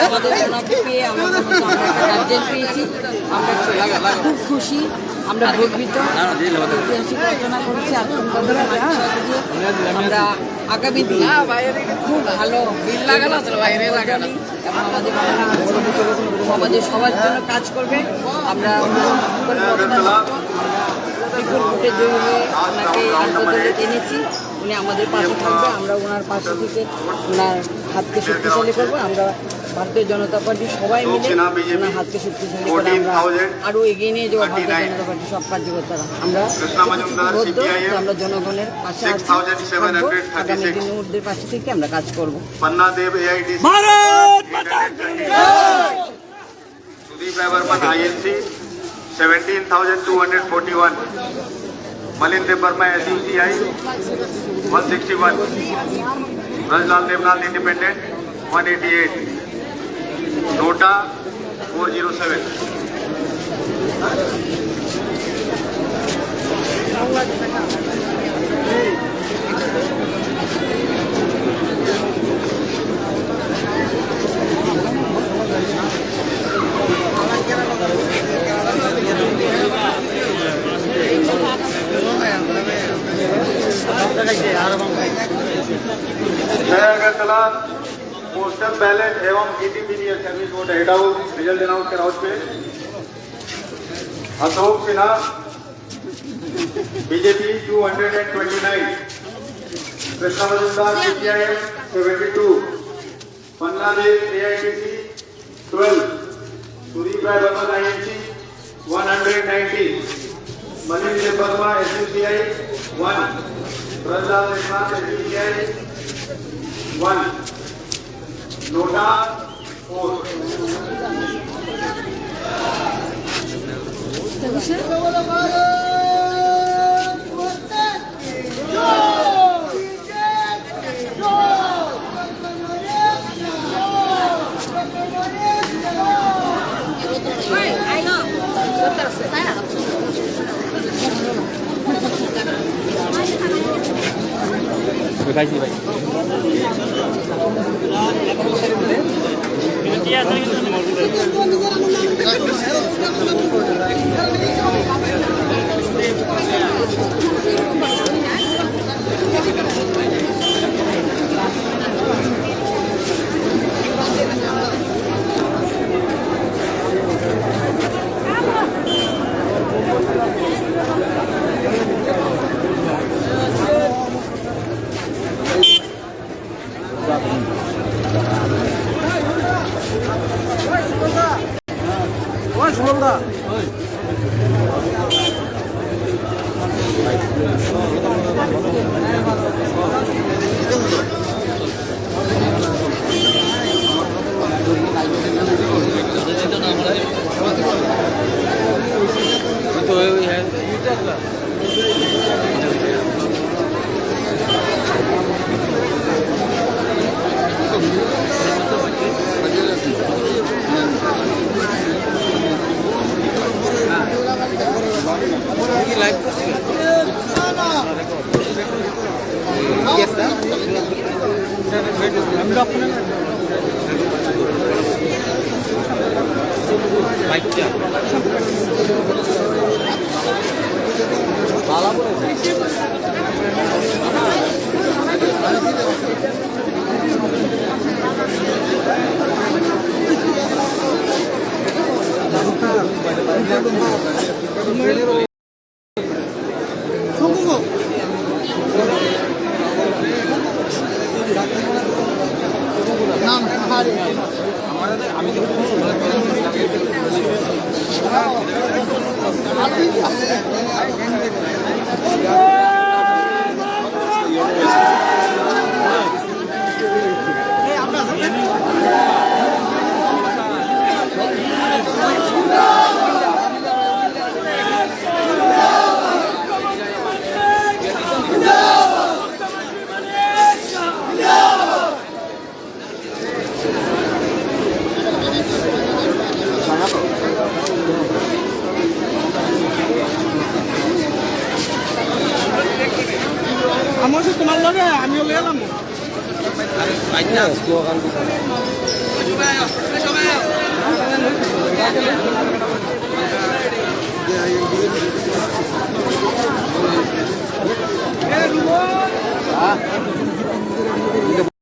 আমাদের ওনাকে পেয়ে আমরা একটা গার্জেন পেয়েছি, আমরা খুব খুশি, আমরা গর্বিত। ঐতিহাসিক রচনা করেছি আমরা আগামী দিন খুব ভালো এবং আমাদের সবার জন্য কাজ করবে। আমরা ভোটে জয়ী হয়ে ওনাকে আন্তর্জাতিক এনেছি, উনি আমাদের পাশে থাকবে, আমরা ওনার পাশে থেকে ওনার হাতকে শক্তিশালী করবো। আমরা ভারতীয় জনতা পার্টি সবাই মিলে ওনার হাতকে শক্তিশালী করে আমরা আরও এগিয়ে নিয়ে যাবো ভারতীয় জনতা পার্টি সব কার্যকর্তারা। আমরা আমরা জনগণের পাশে আছি, আগামী দিনের পাশে থেকে আমরা কাজ করবো। Bharat 17,241, Malinde Burma SUCI 161, Rajlal Devnath Independent 188, Nota 407. Agartala postal ballot एवं ईटीपीडीएल सर्विस वोट हेड आउट रिजल्ट अनाउंस कर आउट पे Ashok Sinha BJP 229, Krishna Majumdar CPIM 72, Panna Dev AITC 12, Sudip Roy Barman INC 190, Malind Verma SUCI 1, Prahlad Deshnath SUCI 1, NOTA 4. আমার তোমার লগে আমিও গেলাম। হ্যাঁ